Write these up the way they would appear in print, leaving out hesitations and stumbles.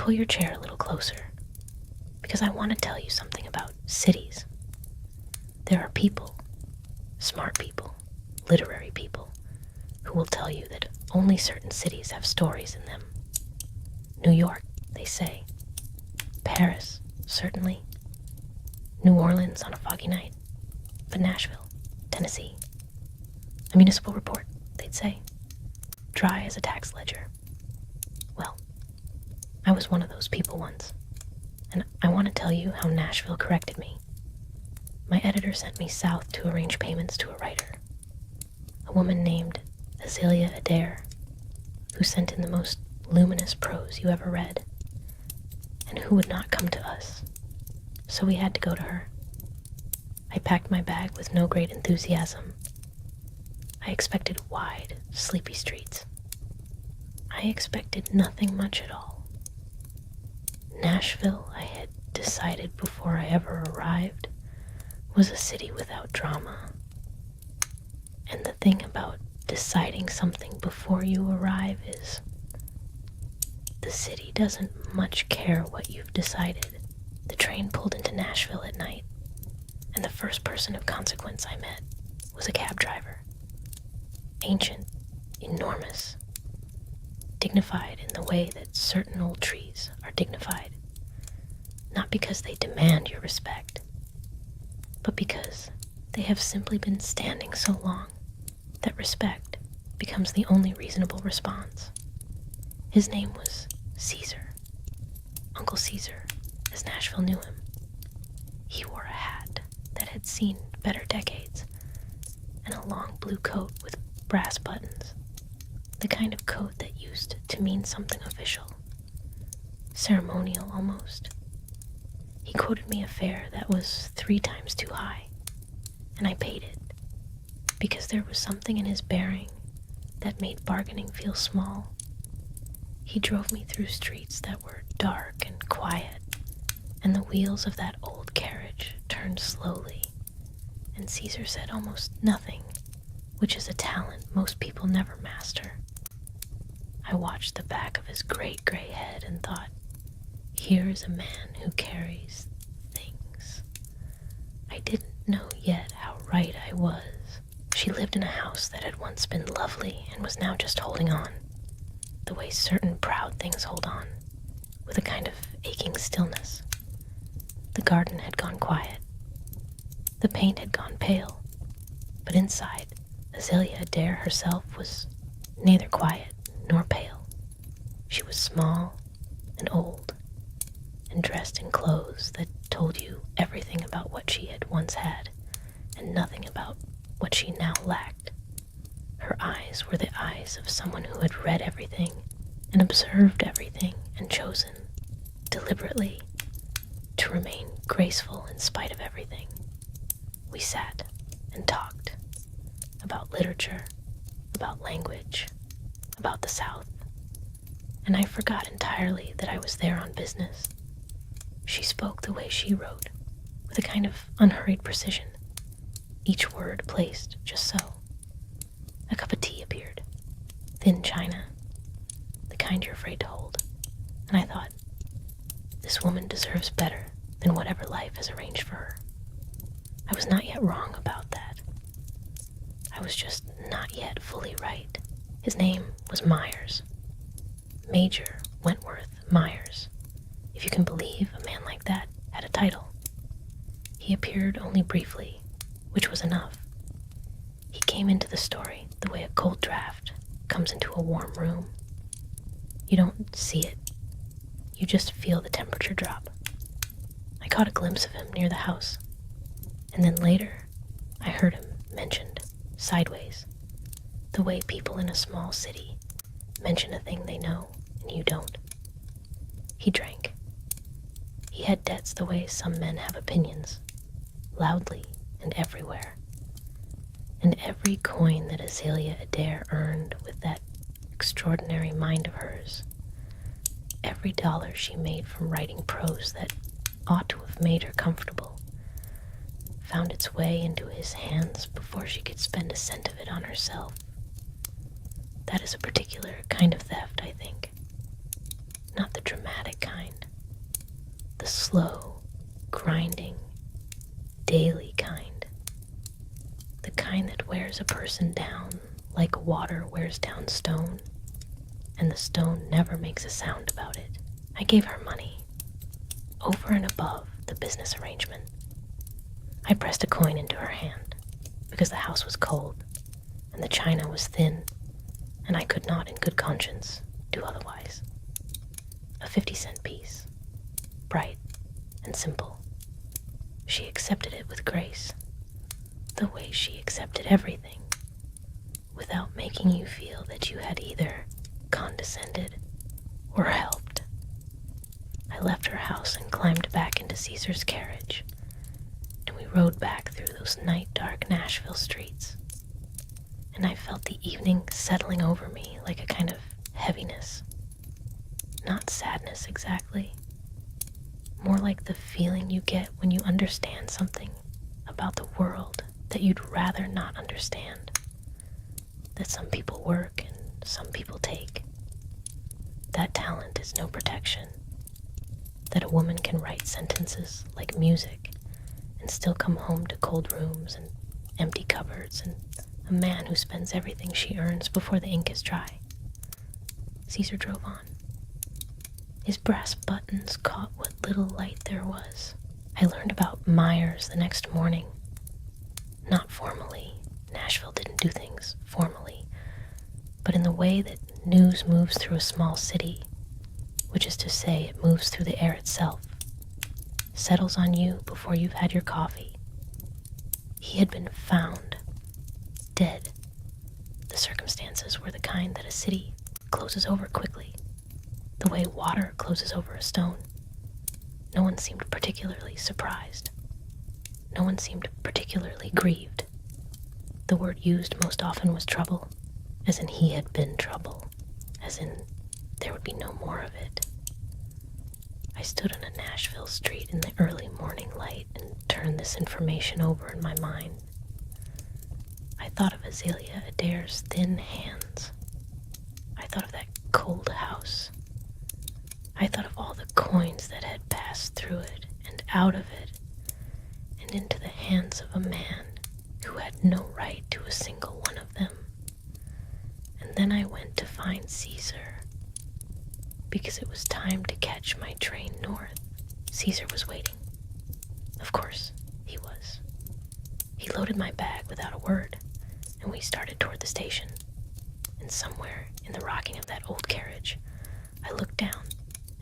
pull your chair a little closer, because I want to tell you something about cities. There are people, smart people, literary people, who will tell you that only certain cities have stories in them. New York, they say. Paris, certainly. New Orleans on a foggy night. But Nashville, Tennessee. A Municipal Report, they'd say. Dry as a tax ledger. Well, I was one of those people once, and I want to tell you how Nashville corrected me. My editor sent me south to arrange payments to a writer, a woman named Azalea Adair, who sent in the most luminous prose you ever read, and who would not come to us, so we had to go to her. I packed my bag with no great enthusiasm. I expected wide, sleepy streets. I expected nothing much at all. Nashville, I had decided before I ever arrived, was a city without drama. And the thing about deciding something before you arrive is the city doesn't much care what you've decided. The train pulled into Nashville at night, and the first person of consequence I met was a cab driver. Ancient, enormous, dignified in the way that certain old trees are dignified, not because they demand your respect, but because they have simply been standing so long that respect becomes the only reasonable response. His name was Caesar, Uncle Caesar, as Nashville knew him. He wore a hat that had seen better decades, and a long blue coat with brass buttons, the kind of coat that used to mean something official, ceremonial almost. He quoted me a fare that was 3 times too high, and I paid it, because there was something in his bearing that made bargaining feel small. He drove me through streets that were dark and quiet, and the wheels of that old carriage turned slowly, and Caesar said almost nothing, which is a talent most people never master. I watched the back of his great gray head and thought, here is a man who carries things. I didn't know yet how right I was. She lived in a house that had once been lovely and was now just holding on, the way certain proud things hold on, with a kind of aching stillness. The garden had gone quiet. The paint had gone pale, but inside, Azalea Adair herself was neither quiet nor pale. She was small and old, and dressed in clothes that told you everything about what she had once had, and nothing about what she now lacked. Her eyes were the eyes of someone who had read everything, and observed everything, and chosen, deliberately, to remain graceful in spite of everything. We sat and talked about literature, about language, about the South, and I forgot entirely that I was there on business. She spoke the way she wrote, with a kind of unhurried precision, each word placed just so. A cup of tea appeared, thin china, the kind you're afraid to hold, and I thought, this woman deserves better than whatever life has arranged for her. I was not yet wrong about that. I was just not yet fully right. His name was Myers. Major Wentworth Myers. If you can believe a man like that had a title. He appeared only briefly, which was enough. He came into the story the way a cold draft comes into a warm room. You don't see it. You just feel the temperature drop. I caught a glimpse of him near the house, and then later I heard him mentioned sideways, the way people in a small city mention a thing they know and you don't. He drank. He had debts the way some men have opinions, loudly and everywhere. And every coin that Azalea Adair earned with that extraordinary mind of hers, every dollar she made from writing prose that ought to have made her comfortable, found its way into his hands before she could spend a cent of it on herself. That is a particular kind of theft, I think. Not the dramatic kind, the slow, grinding, daily kind. The kind that wears a person down like water wears down stone, and the stone never makes a sound about it. I gave her money, over and above the business arrangement. I pressed a coin into her hand, because the house was cold, and the china was thin, and I could not in good conscience do otherwise. A 50-cent piece, bright and simple. She accepted it with grace, the way she accepted everything, without making you feel that you had either condescended or helped. I left her house and climbed back into Caesar's carriage, and we rode back through those night-dark Nashville streets, and I felt the evening settling over me like a kind of heaviness. Not sadness exactly, more like the feeling you get when you understand something about the world that you'd rather not understand. That some people work and some people take. That talent is no protection. That a woman can write sentences like music and still come home to cold rooms and empty cupboards, and a man who spends everything she earns before the ink is dry. Caesar drove on. His brass buttons caught what little light there was. I learned about Myers the next morning. Not formally. Nashville didn't do things formally, but in the way that news moves through a small city, which is to say it moves through the air itself, settles on you before you've had your coffee. He had been found, dead. The circumstances were the kind that a city closes over quickly, the way water closes over a stone. No one seemed particularly surprised. No one seemed particularly grieved. The word used most often was trouble, as in he had been trouble, as in there would be no more of it. I stood on a Nashville street in the early morning light and turned this information over in my mind. I thought of Azalea Adair's thin hands. I thought of that cold house. I thought of all the coins that had passed through it and out of it and into the hands of a man who had no right to a single one of them. And then I went to find Caesar, because it was time to catch my train north. Caesar was waiting. Of course, he was. He loaded my bag without a word, and we started toward the station. And somewhere in the rocking of that old carriage, I looked down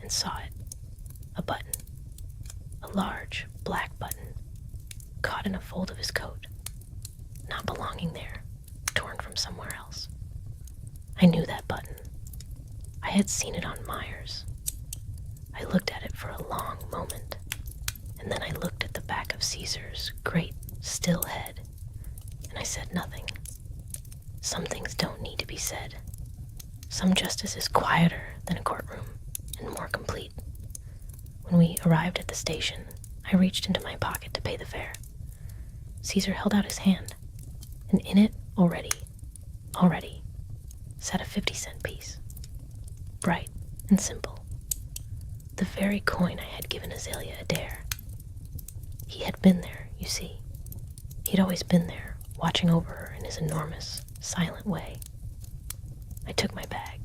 and saw it. A button. A large black button, caught in a fold of his coat. Not belonging there, torn from somewhere else. I knew that button. I had seen it on Myers. I looked at it for a long moment, and then I looked at the back of Caesar's great, still head, and I said nothing. Some things don't need to be said. Some justice is quieter than a courtroom, and more complete. When we arrived at the station, I reached into my pocket to pay the fare. Caesar held out his hand, and in it already, sat a 50-cent piece. Bright and simple. The very coin I had given Azalea Adair. He had been there, you see. He'd always been there, watching over her in his enormous, silent way. I took my bag.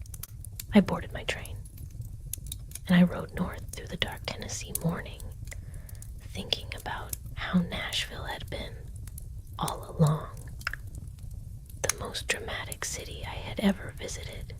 I boarded my train. And I rode north through the dark Tennessee morning, thinking about how Nashville had been all along. The most dramatic city I had ever visited.